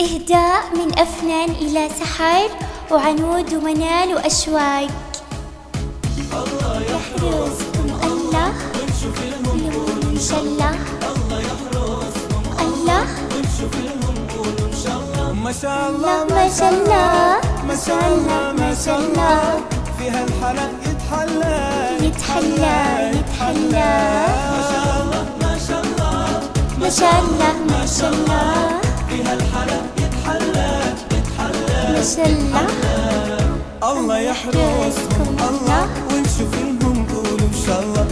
إهداء من أفنان إلى سحر وعنود ومنال وأشواق. الله يحرسكم الله ونشوف لهم قولوا إن شاء الله. الله يحرسكم الله ونشوف لهم قولوا إن شاء الله. ما شاء الله ما شاء الله ما شاء الله ما شاء الله فيها الحلا يتحلى يتحلى يتحلى. ما شاء الله ما شاء الله ما شاء الله ما شاء الله فيها الحلا يتحلى يتحلى. ما شاء الله. الله يحرسكم الله ونشوف لهم قولوا إن شاء الله.